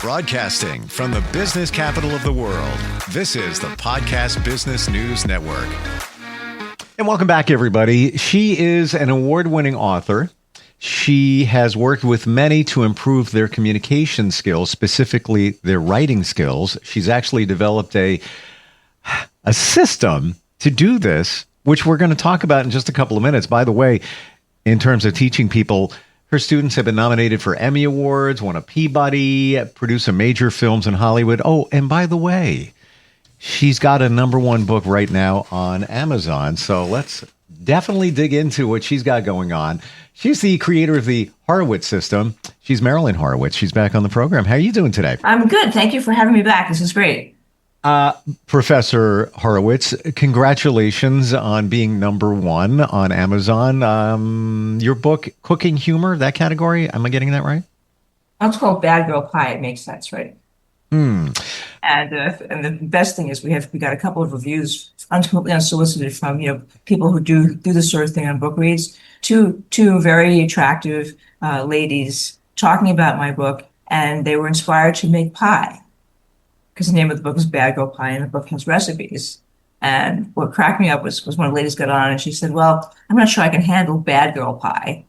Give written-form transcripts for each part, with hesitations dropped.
Broadcasting from the business capital of the world, this is the Podcast Business News Network. And welcome back, everybody. She is an award-winning author. She has worked with many to improve their communication skills, specifically their writing skills. She's actually developed a system to do this, which we're going to talk about in just a couple of minutes. By the way, in terms of teaching people, her students have been nominated for Emmy Awards, won a Peabody, produced some major films in Hollywood. Oh, and by the way, she's got a #1 book right now on Amazon. So let's definitely dig into what she's got going on. She's the creator of the Horowitz system. She's Marilyn Horowitz. She's back on the program. How are you doing today? I'm good. Thank you for having me back. This is great. Professor Horowitz, congratulations on being #1 on Amazon. Your book, Cooking Humor, that category, am I getting that right? It's called Bad Girl Pie. It makes sense, right? And the best thing is we got a couple of reviews completely unsolicited from people who do this sort of thing on book reads. Two very attractive ladies talking about my book, and they were inspired to make pie. Because the name of the book is Bad Girl Pie, and the book has recipes. And what cracked me up was one of the ladies got on and she said, well, I'm not sure I can handle bad girl pie.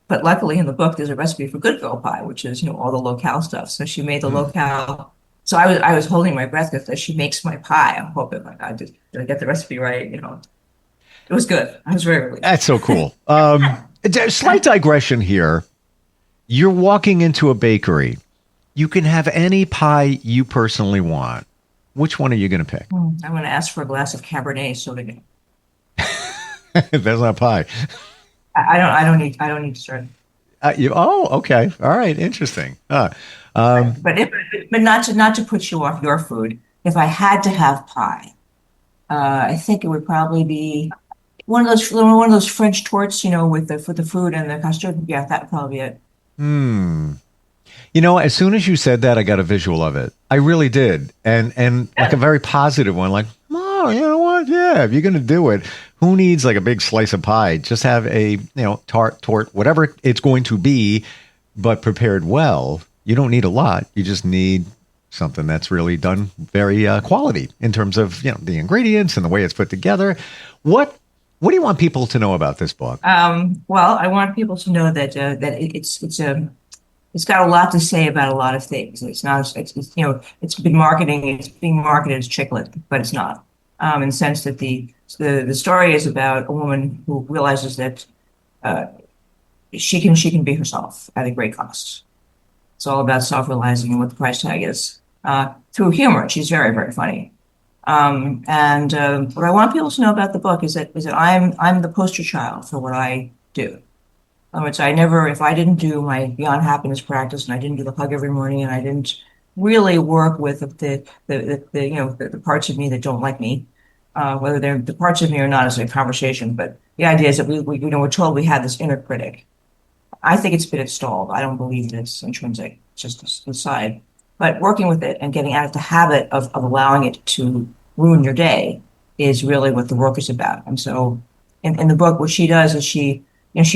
But luckily in the book, there's a recipe for good girl pie, which is, all the locale stuff. So she made the locale. So I was holding my breath because she makes my pie. I'm hoping, my God, did I get the recipe right? It was good. I was very relieved. That's so cool. Slight digression here. You're walking into a bakery. You can have any pie you personally want. Which one are you going to pick? I'm going to ask for a glass of Cabernet soda. That's not pie. I don't need dessert. Okay. All right. Interesting. But not to put you off your food. If I had to have pie, I think it would probably be one of those French torts, with the fruit and the custard. Yeah, that would probably be it. As soon as you said that, I got a visual of it. I really did. And like a very positive one, like, oh, you know what? Yeah, if you're going to do it, who needs like a big slice of pie? Just have a, tart, whatever it's going to be, but prepared well. You don't need a lot. You just need something that's really done very quality in terms of, the ingredients and the way it's put together. What do you want people to know about this book? Well, I want people to know that it's got a lot to say about a lot of things. It's being marketed as chick lit, but it's not. In the sense that the story is about a woman who realizes that she can be herself at a great cost. It's all about self-realizing and what the price tag is through humor. She's very, very funny. What I want people to know about the book is that I'm the poster child for what I do. Which if I didn't do my Beyond Happiness practice, and I didn't do the hug every morning, and I didn't really work with the parts of me that don't like me, whether they're the parts of me or not is a conversation. But the idea is that we're told we have this inner critic. I think it's been installed. I don't believe that it's intrinsic, it's just inside. But working with it and getting out of the habit of allowing it to ruin your day is really what the work is about. And so, in the book, what she does is she really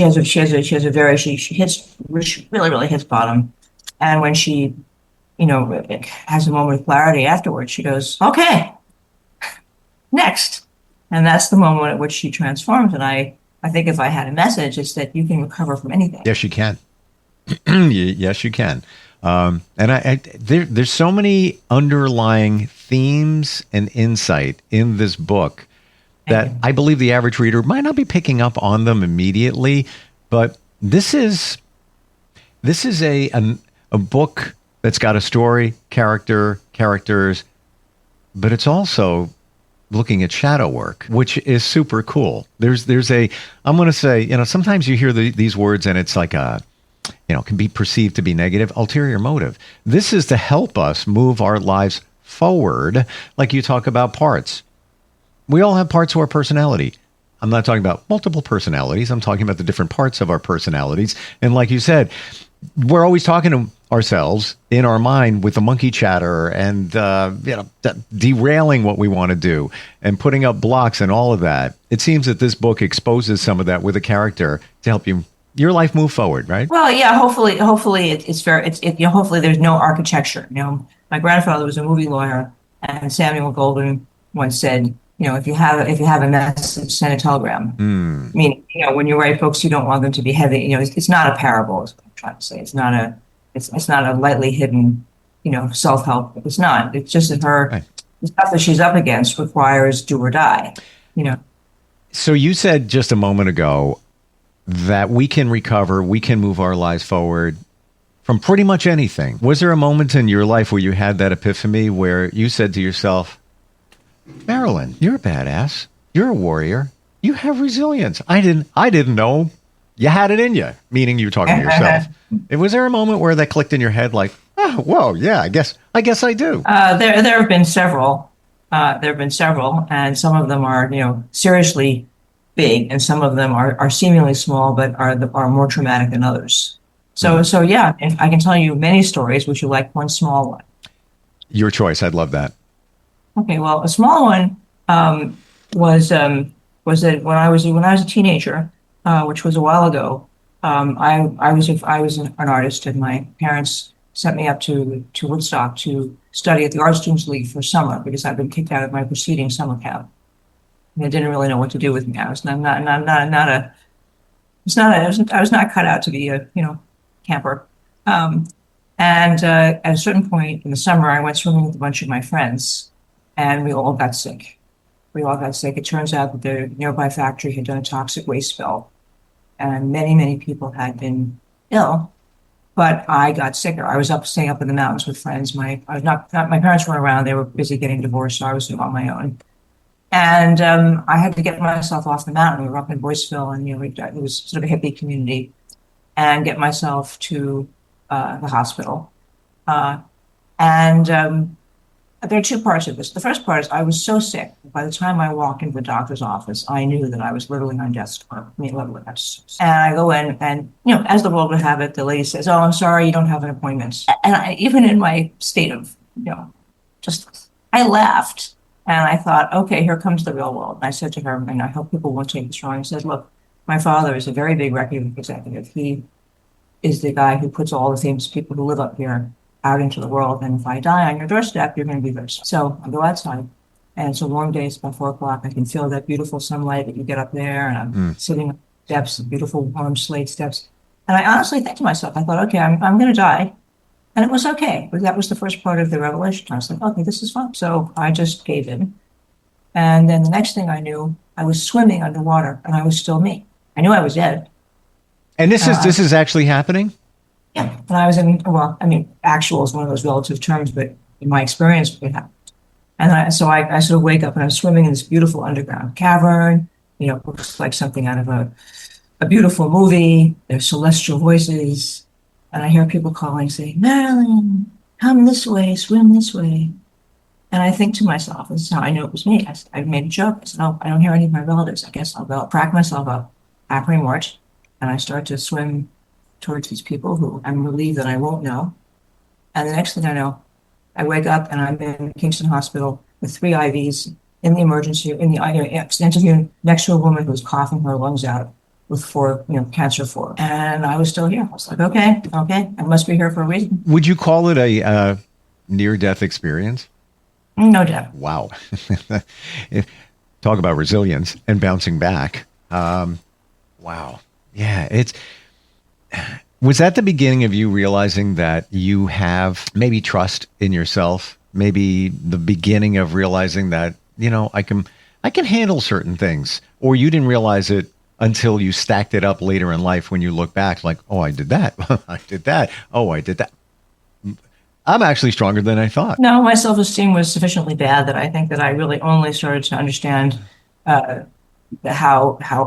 hits bottom. And when she, has a moment of clarity afterwards, she goes, okay, next. And that's the moment at which she transforms. And I think if I had a message, it's that you can recover from anything. Yes, you can. Yes, you can. And there's so many underlying themes and insight in this book that I believe the average reader might not be picking up on them immediately, but this is a book that's got a story, characters, but it's also looking at shadow work, which is super cool. I'm going to say, sometimes you hear these words and it's like can be perceived to be negative, ulterior motive. This is to help us move our lives forward, like you talk about parts. We all have parts of our personality. I'm not talking about multiple personalities. I'm talking about the different parts of our personalities. And like you said, we're always talking to ourselves in our mind with the monkey chatter and, derailing what we want to do and putting up blocks and all of that. It seems that this book exposes some of that with a character to help you your life moved forward, right? Well, yeah, hopefully it's fair. Hopefully there's no architecture. My grandfather was a movie lawyer, and Samuel Goldwyn once said, if you have a message, send a telegram. I mean, when you write books, you don't want them to be heavy. It's not a parable, is what I'm trying to say. It's not a lightly hidden, self-help. It's not. It's just that Right. the stuff that she's up against requires do or die. So you said just a moment ago that we can recover, we can move our lives forward from pretty much anything. Was there a moment in your life where you had that epiphany where you said to yourself, Marilyn, you're a badass. You're a warrior. You have resilience. I didn't know you had it in you, meaning you were talking to yourself. Was there a moment where that clicked in your head like, oh, whoa, yeah, I guess I do. There have been several. And some of them are, seriously big, and some of them are seemingly small, but are more traumatic than others. So yeah, and I can tell you many stories. Would you like one small one? Your choice. I'd love that. Okay, well, a small one was that when I was a teenager, which was a while ago. I was an artist, and my parents sent me up to Woodstock to study at the Art Students League for summer because I'd been kicked out of my preceding summer camp. And they didn't really know what to do with me. I was not cut out to be a camper. And at a certain point in the summer, I went swimming with a bunch of my friends, and we all got sick. It turns out that the nearby factory had done a toxic waste spill, and many, many people had been ill. But I got sicker. I was staying up in the mountains with friends. My parents weren't around. They were busy getting divorced, so I was on my own. And I had to get myself off the mountain. We were up in Boyceville, and it was sort of a hippie community, and get myself to the hospital. There are two parts of this. The first part is I was so sick. By the time I walked into the doctor's office, I knew that I was literally on death's door. Literally. And I go in, and as the world would have it, the lady says, "Oh, I'm sorry, you don't have an appointment." And even in my state of, I laughed. And I thought, okay, here comes the real world. And I said to her, and I hope people won't take this wrong, I said, look, my father is a very big record executive. He is the guy who puts all the famous people who live up here out into the world. And if I die on your doorstep, you're going to be there. So I go outside, and it's a warm day. It's about 4:00. I can feel that beautiful sunlight that you get up there. And I'm sitting on the steps, beautiful warm slate steps. And I honestly think to myself, I thought, okay, I'm going to die. And it was okay. That was the first part of the revelation. I was like, okay, this is fun. So I just gave in. And then the next thing I knew, I was swimming underwater, and I was still me. I knew I was dead. And this is actually happening? Yeah. And I was actual is one of those relative terms, but in my experience, it happened. And so I sort of wake up, and I'm swimming in this beautiful underground cavern. Looks like something out of a beautiful movie. There's celestial voices. And I hear people calling, saying, Marilyn, come this way, swim this way. And I think to myself, this is how I knew it was me. I made a joke. I said, oh, I don't hear any of my relatives. I guess I'll go crack myself up, happily march. And I start to swim towards these people who I'm relieved that I won't know. And the next thing I know, I wake up, and I'm in Kingston Hospital with 3 IVs in the emergency, in the extensive unit, next to a woman who's coughing her lungs out with 4, cancer 4. And I was still here. I was like, okay, I must be here for a reason. Would you call it a near-death experience? No doubt. Wow. Talk about resilience and bouncing back. Wow. Yeah. Was that the beginning of you realizing that you have maybe trust in yourself? Maybe the beginning of realizing that, I can handle certain things, or you didn't realize it until you stacked it up later in life when you look back like, oh, I did that. I did that. Oh, I did that. I'm actually stronger than I thought. No, my self-esteem was sufficiently bad that I think that I really only started to understand how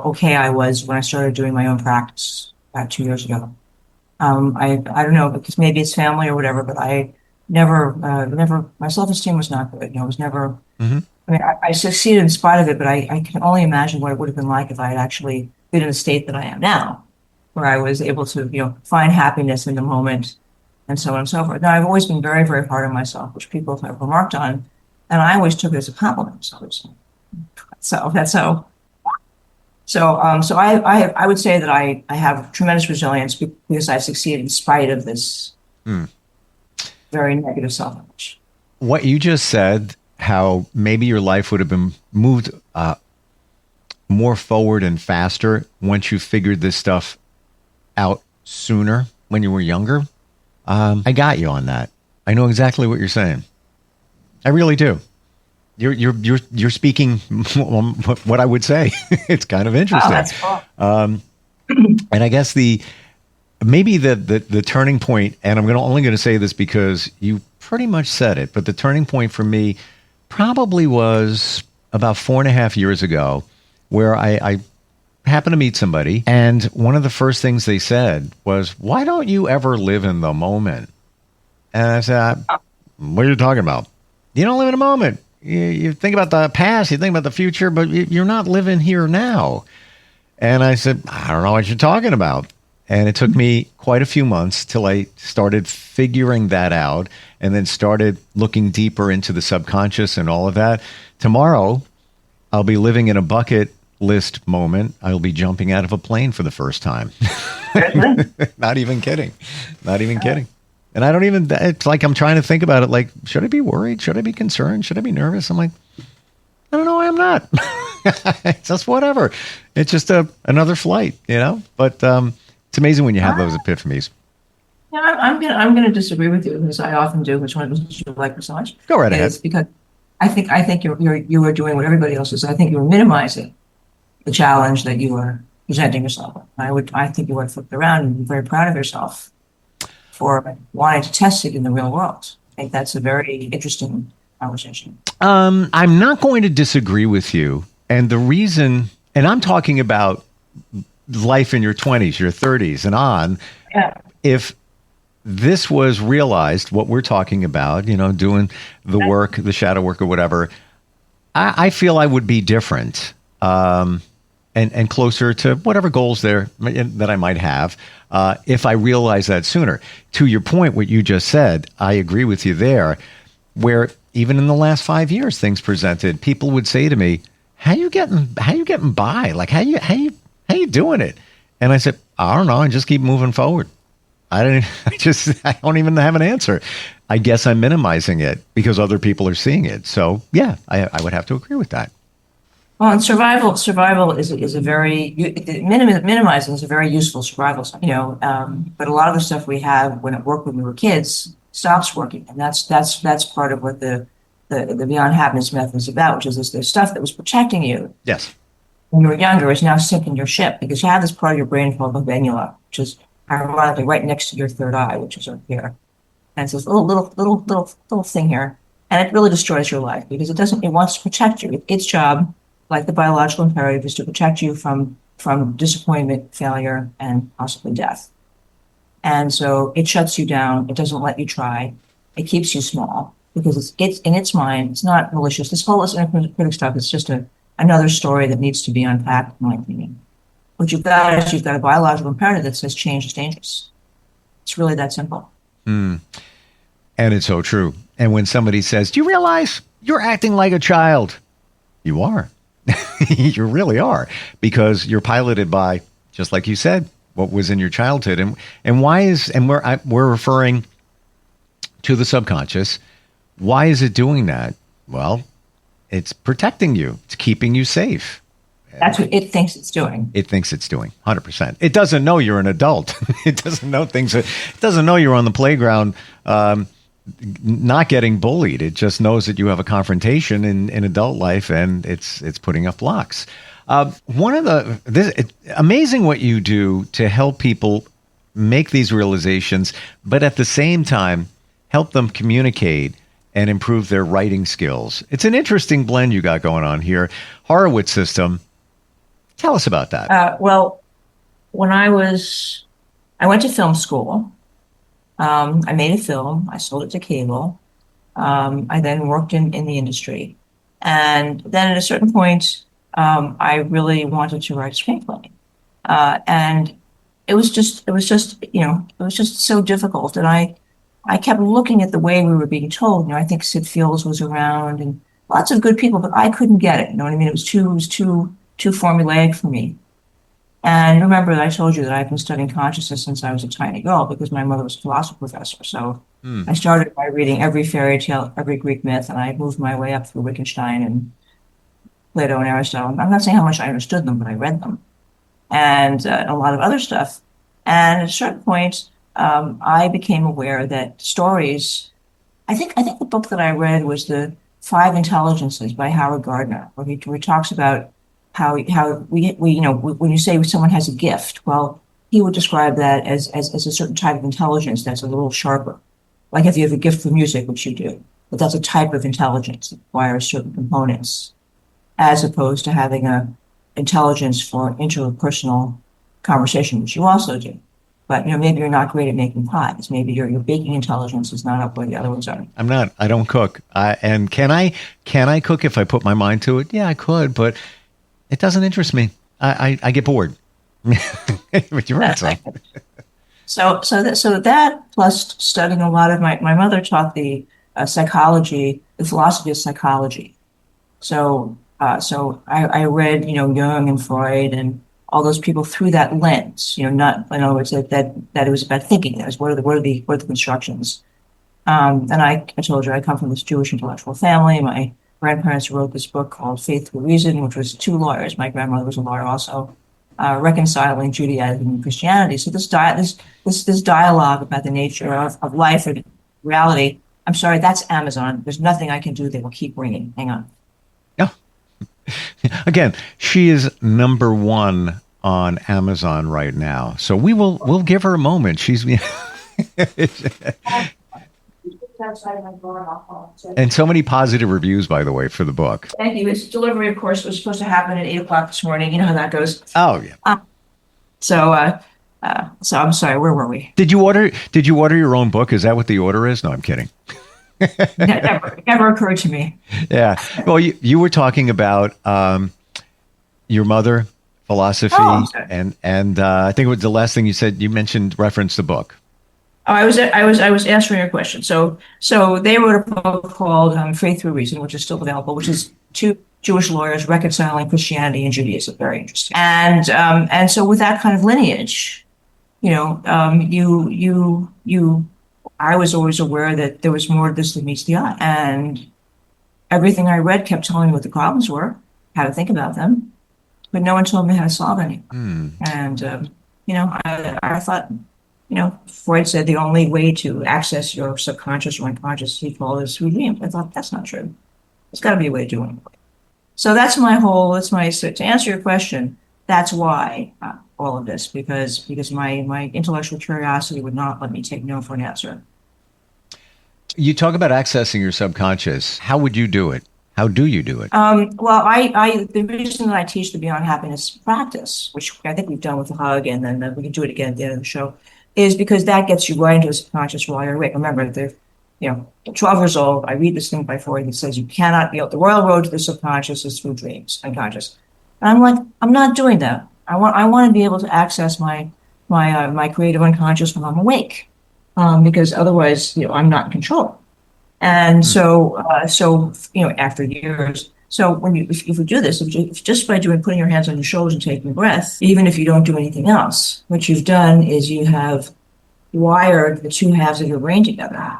okay I was when I started doing my own practice about 2 years ago. I don't know, because maybe it's family or whatever, but I never, my self-esteem was not good. I was never, I succeeded in spite of it, but I can only imagine what it would have been like if I had actually been in the state that I am now, where I was able to, find happiness in the moment and so on and so forth. Now, I've always been very, very hard on myself, which people have remarked on, and I always took it as a compliment. So that's how So I would say that I have tremendous resilience because I've succeeded in spite of this very negative self-image. What you just said, how maybe your life would have been moved more forward and faster once you figured this stuff out sooner when you were younger. I got you on that. I know exactly what you're saying. I really do. You're speaking what I would say. It's kind of interesting. Oh, that's cool. And I guess maybe the turning point, and I'm only going to say this because you pretty much said it, but the turning point for me probably was about 4.5 years ago, where I happened to meet somebody, and one of the first things they said was, "Why don't you ever live in the moment?" And I said, "What are you talking about? You don't live in a moment. You think about the past, you think about the future, but you're not living here now." And I said, "I don't know what you're talking about." And it took me quite a few months till I started figuring that out, and then started looking deeper into the subconscious and all of that. Tomorrow, I'll be living in a bucket list moment. I'll be jumping out of a plane for the first time. Not even kidding. Not even kidding. And I don't even, it's like I'm trying to think about it like, should I be worried? Should I be concerned? Should I be nervous? I'm like, I don't know. I'm not. It's just whatever. It's just another flight, But it's amazing when you have those epiphanies. Yeah, I'm gonna disagree with you, because I often do, which one of you like so much. Go right ahead. It's because I think you are doing what everybody else is. I think you're minimizing the challenge that you are presenting yourself with. I think you want to flip it around and be very proud of yourself for wanting to test it in the real world. I think that's a very interesting conversation. I'm not going to disagree with you. And the reason, and I'm talking about life in your 20s, your 30s and on. Yeah. If this was realized, what we're talking about, doing the work, the shadow work or whatever, I feel I would be different. And closer to whatever goals that I might have, if I realize that sooner. To your point, what you just said, I agree with you there, where even in the last 5 years, things presented, people would say to me, how you getting by? Like, how you doing it? And I said, I don't know. I just keep moving forward. I don't even have an answer. I guess I'm minimizing it because other people are seeing it. So yeah, I would have to agree with that. Well, and survival is a very minimizing is a very useful survival. But a lot of the stuff we have when it worked when we were kids stops working, and that's part of what the Beyond Happiness method is about, which is this stuff that was protecting you. Yes. When you were younger is now sinking your ship, because you have this part of your brain called the venula, which is ironically right next to your third eye, which is up here, and it's this little thing here, and it really destroys your life because it wants to protect you. Its job, like the biological imperative, is to protect you from disappointment, failure, and possibly death. And so it shuts you down. It doesn't let you try. It keeps you small because it's in its mind. It's not malicious. This whole inner critic stuff is just another story that needs to be unpacked, in my opinion. What you've got is a biological imperative that says change is dangerous. It's really that simple. And it's so true. And when somebody says, "Do you realize you're acting like a child?" You are. You really are, because you're piloted by, just like you said, what was in your childhood. And we're referring to the subconscious. Why is it doing that? Well, it's protecting you. It's keeping you safe. That's what it thinks it's doing. It thinks it's doing 100%. It doesn't know you're an adult. It doesn't know things. It doesn't know you're on the playground, not getting bullied. It just knows that you have a confrontation in adult life, and it's putting up blocks. Amazing what you do to help people make these realizations, but at the same time, help them communicate and improve their writing skills. It's an interesting blend you got going on here. Horowitz system. Tell us about that. Well, when I went to film school. I made a film. I sold it to cable. I then worked in the industry. And then at a certain point, I really wanted to write a screenplay. And it was just so difficult. And I kept looking at the way we were being told. I think Sid Fields was around and lots of good people, but I couldn't get it. You know what I mean? It was too too formulaic for me. And remember that I told you that I've been studying consciousness since I was a tiny girl because my mother was a philosophy professor. So I started by reading every fairy tale, every Greek myth, and I moved my way up through Wittgenstein and Plato and Aristotle. I'm not saying how much I understood them, but I read them and a lot of other stuff. And at a certain point, I became aware that stories. I think the book that I read was the Five Intelligences by Howard Gardner, where he talks about how we when you say someone has a gift, well, he would describe that as a certain type of intelligence that's a little sharper. Like if you have a gift for music, which you do, but that's a type of intelligence that requires certain components, as opposed to having a intelligence for interpersonal conversation, which you also do. But maybe you're not great at making pies. Maybe your baking intelligence is not up where the other ones are. I'm not. I don't cook. And can I cook if I put my mind to it? Yeah, I could, but it doesn't interest me. I get bored. But you're right. So that plus studying a lot of my mother taught the psychology, the philosophy of psychology. So I read Jung and Freud and all those people through that lens. Not in other words that it was about thinking. That was what are the constructions. And I told you I come from this Jewish intellectual family. My grandparents wrote this book called Faith Through Reason, which was two lawyers. My grandmother was a lawyer also, reconciling Judaism and Christianity. So this dialogue about the nature of life and reality. I'm sorry, that's Amazon. There's nothing I can do. They will keep ringing. Hang on. Yeah. Again, she is number one on Amazon right now. So we'll give her a moment. She's and so many positive reviews, by the way, for the book. Thank you. Its delivery, of course, was supposed to happen at 8:00 this morning. You know how that goes. Oh yeah. So I'm sorry. Where were we? Did you order your own book? Is that what the order is? No, I'm kidding. Never occurred to me. Yeah. Well, you were talking about your mother, philosophy, and I think it was the last thing you said. You mentioned reference the book. Oh, I was answering your question. So they wrote a book called Faith Through Reason, which is still available, which is two Jewish lawyers reconciling Christianity and Judaism. Very interesting. And so with that kind of lineage, I was always aware that there was more to this than meets the eye. And everything I read kept telling me what the problems were, how to think about them, but no one told me how to solve any. And, I thought, Freud said the only way to access your subconscious or unconscious is through dreams. I thought that's not true. There's got to be a way of doing it. So to answer your question, that's why all of this, because my intellectual curiosity would not let me take no for an answer. You talk about accessing your subconscious. How would you do it? How do you do it? Well, the reason that I teach the Beyond Happiness practice, which I think we've done with the hug, and then we can do it again at the end of the show, is because that gets you right into the subconscious while you're awake. Remember, they're 12 years old. I read this thing by Freud that says you cannot, the royal road to the subconscious is through dreams, unconscious. And I'm like, I'm not doing that. I want to be able to access my creative unconscious when I'm awake, because otherwise, I'm not in control. And so after years, so if you do this, if just by putting your hands on your shoulders and taking a breath, even if you don't do anything else, what you've done is you have wired the two halves of your brain together.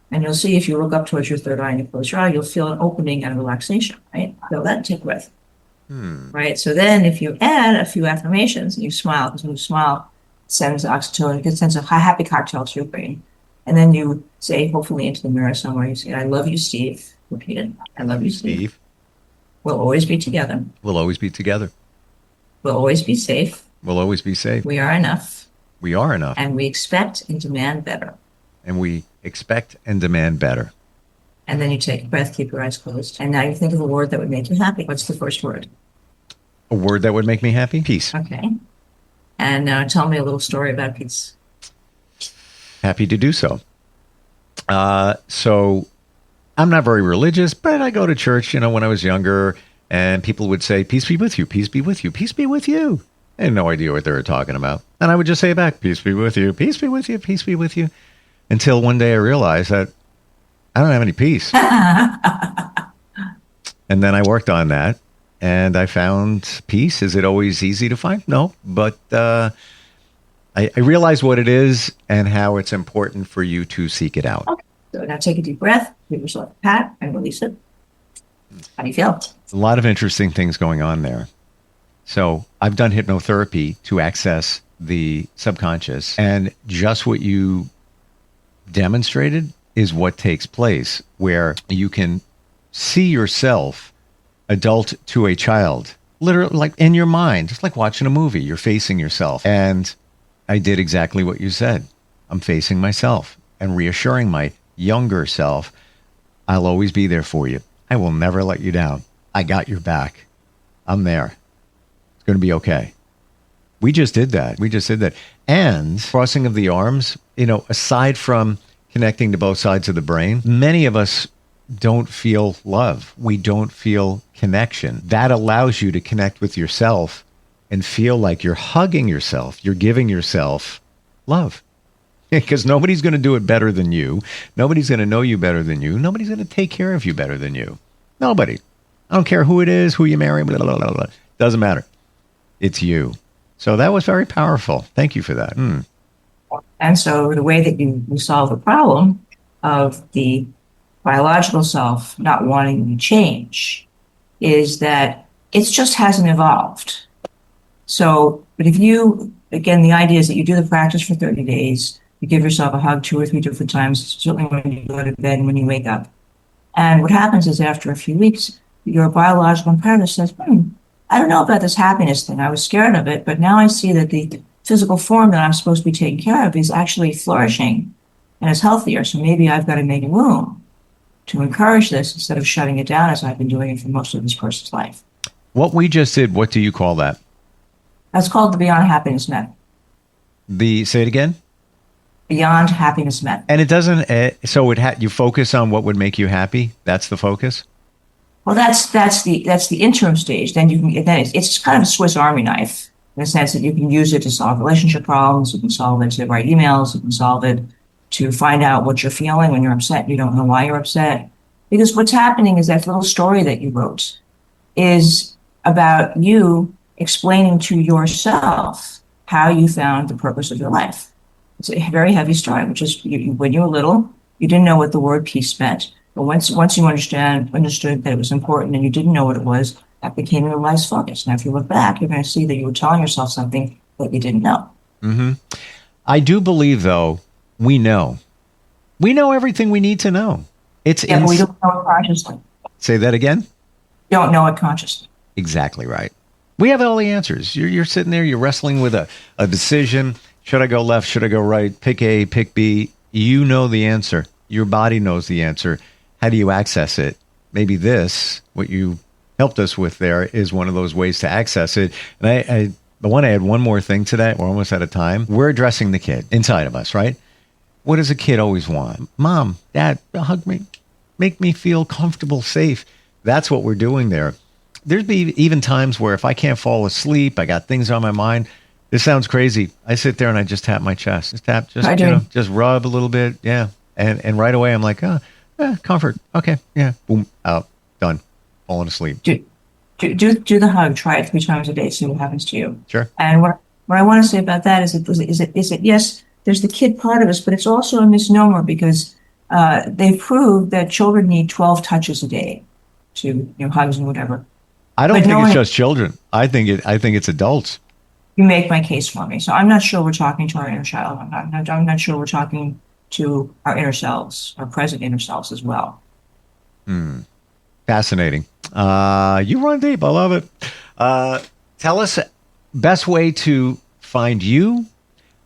And you'll see if you look up towards your third eye and you close your eye, you'll feel an opening and relaxation, right? Feel that and take a breath. Right. So then if you add a few affirmations and you smile, because when you smile, it sends oxytocin, it sends a happy cocktail to your brain. And then you say, hopefully into the mirror somewhere, you say, I love you, Steve. Repeat it. I love you, Steve. We'll always be together. We'll always be together. We'll always be safe. We'll always be safe. We are enough. We are enough. And we expect and demand better. And we expect and demand better. And then you take a breath, keep your eyes closed. And now you think of a word that would make you happy. What's the first word? A word that would make me happy? Peace. Okay. And now tell me a little story about peace. Happy to do so. So I'm not very religious, but I go to church, when I was younger, and people would say, peace be with you, peace be with you, peace be with you. I had no idea what they were talking about. And I would just say it back, peace be with you, peace be with you, peace be with you. Until one day I realized that I don't have any peace. And then I worked on that. and I found peace. Is it always easy to find? No, but I realize what it is and how it's important for you to seek it out. Okay. So now take a deep breath, give yourself a pat, and release it. How do you feel? A lot of interesting things going on there. So I've done hypnotherapy to access the subconscious, and just what you demonstrated is what takes place, where you can see yourself adult to a child, literally like in your mind. It's like watching a movie. You're facing yourself. And I did exactly what you said. I'm facing myself and reassuring my younger self, I'll always be there for you. I will never let you down. I got your back. I'm there. It's going to be okay. We just did that. And crossing of the arms, aside from connecting to both sides of the brain, many of us don't feel love. We don't feel connection. That allows you to connect with yourself and feel like you're hugging yourself. You're giving yourself love. Because nobody's going to do it better than you. Nobody's going to know you better than you. Nobody's going to take care of you better than you. Nobody. I don't care who it is, who you marry, blah, blah, blah, blah. Doesn't matter. It's you. So that was very powerful. Thank you for that. And so the way that you solve the problem of the biological self not wanting to change is that it just hasn't evolved. So, but if you, again, the idea is that you do the practice for 30 days, you give yourself a hug 2 or 3 different times, certainly when you go to bed and when you wake up. And what happens is after a few weeks, your biological imperative says, I don't know about this happiness thing. I was scared of it, but now I see that the physical form that I'm supposed to be taking care of is actually flourishing and is healthier. So maybe I've got to make room to encourage this instead of shutting it down as I've been doing it for most of this person's life. What we just did, what do you call that? That's called the Beyond Happiness Method. Say it again? Beyond Happiness Method. And it doesn't, you focus on what would make you happy? That's the focus? Well, that's the interim stage. Then it's kind of a Swiss Army knife in the sense that you can use it to solve relationship problems. You can solve it to write emails. You can solve it to find out what you're feeling when you're upset. You don't know why you're upset. Because what's happening is that little story that you wrote is about you explaining to yourself how you found the purpose of your life. It's a very heavy story, which is when you were little, you didn't know what the word peace meant. But once you understood that it was important and you didn't know what it was, that became your life's focus. Now, if you look back, you're going to see that you were telling yourself something that you didn't know. Mm-hmm. I do believe, though, we know everything we need to know. But we don't know it consciously. Say that again? You don't know it consciously. Exactly right. We have all the answers. You're sitting there, you're wrestling with a decision. Should I go left? Should I go right? Pick A, pick B. You know the answer. Your body knows the answer. How do you access it? Maybe what you helped us with there, is one of those ways to access it. And I want to add one more thing to that. We're almost out of time. We're addressing the kid inside of us, right? What does a kid always want? Mom, Dad, hug me. Make me feel comfortable, safe. That's what we're doing there. There'd be even times where if I can't fall asleep, I got things on my mind. This sounds crazy. I sit there and I just tap my chest. Just rub a little bit. Yeah. And right away I'm like, comfort. Okay. Yeah. Boom. Out. Done. Falling asleep. Do the hug. Try it 3 times a day. See what happens to you. Sure. And what I want to say about that is that yes, there's the kid part of us, but it's also a misnomer because they proved that children need 12 touches a day to hugs and whatever. I don't think it's just children. I think it's adults. You make my case for me. So I'm not sure we're talking to our inner child. I'm not sure we're talking to our inner selves, our present inner selves as well. Fascinating. You run deep. I love it. Tell us best way to find you,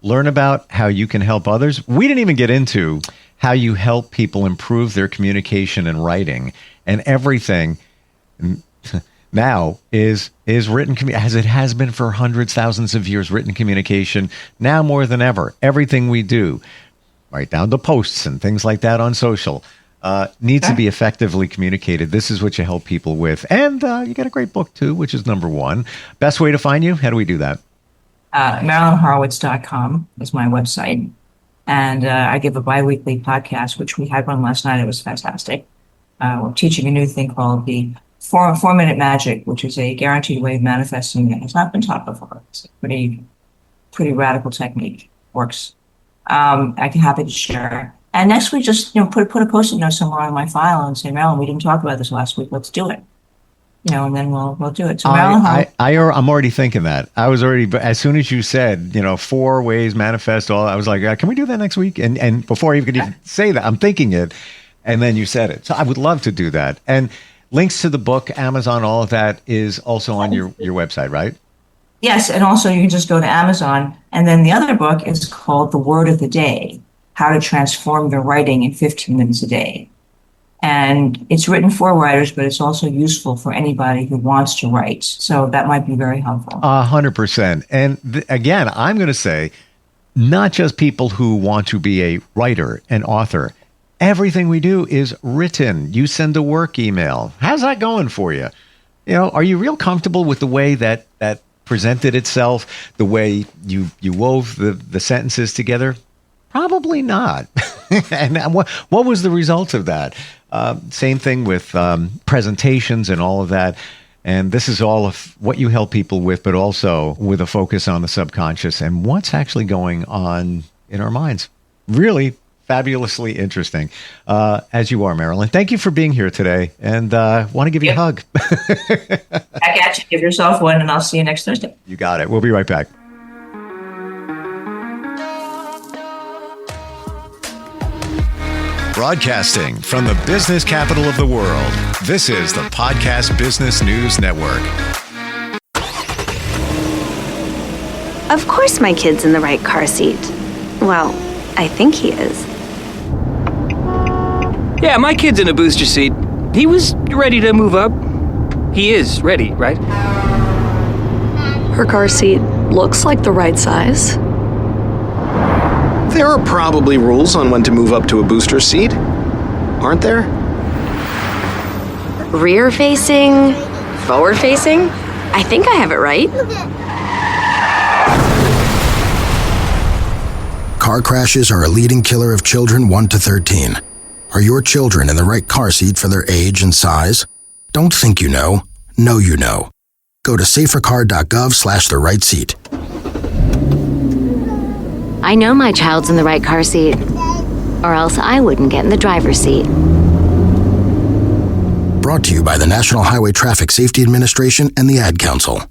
learn about how you can help others. We didn't even get into how you help people improve their communication and writing, and everything now is written, as it has been for hundreds, thousands of years, written communication. Now more than ever, everything we do, right down to posts and things like that on social, needs to be effectively communicated. This is what you help people with. And you got a great book too, which is number 1. Best way to find you? How do we do that? MarilynHorowitz.com is my website. And I give a bi-weekly podcast, which we had one last night. It was fantastic. We're teaching a new thing called the 4-minute magic, which is a guaranteed way of manifesting that has not been taught before. It's a pretty radical technique. Works. I'm happy to share. And next week, just put a post-it note somewhere on my file and say, Marilyn, we didn't talk about this last week. Let's do it. And then we'll do it. So Marilyn, I'm already thinking that. I was already, as soon as you said, 4 ways manifest all, I was like, can we do that next week? And before you could even say that, I'm thinking it, and then you said it. So I would love to do that. And links to the book, Amazon, all of that is also on your website, right? Yes, and also you can just go to Amazon. And then the other book is called The Word of the Day, How to Transform Your Writing in 15 Minutes a Day. And it's written for writers, but it's also useful for anybody who wants to write. So that might be very helpful. 100%. And again, I'm going to say, not just people who want to be a writer, an author. Everything we do is written. You send a work email. How's that going for you? Are you real comfortable with the way that presented itself, the way you wove the sentences together? Probably not. And what was the result of that? Same thing with presentations and all of that. And this is all of what you help people with, but also with a focus on the subconscious and what's actually going on in our minds. Really fabulously interesting, as you are, Marilyn. Thank you for being here today, and want to give you a hug. Back at you. Give yourself one, and I'll see you next Thursday. You got it. We'll be right back. Broadcasting from the business capital of the world, this is the Podcast Business News Network. Of course my kid's in the right car seat. Well, I think he is. Yeah, my kid's in a booster seat. He was ready to move up. He is ready, right? Her car seat looks like the right size. There are probably rules on when to move up to a booster seat, aren't there? Rear facing, forward facing. I think I have it right. Car crashes are a leading killer of children 1 to 13. Are your children in the right car seat for their age and size? Don't think you know you know. Go to safercar.gov/the right seat. I know my child's in the right car seat, or else I wouldn't get in the driver's seat. Brought to you by the National Highway Traffic Safety Administration and the Ad Council.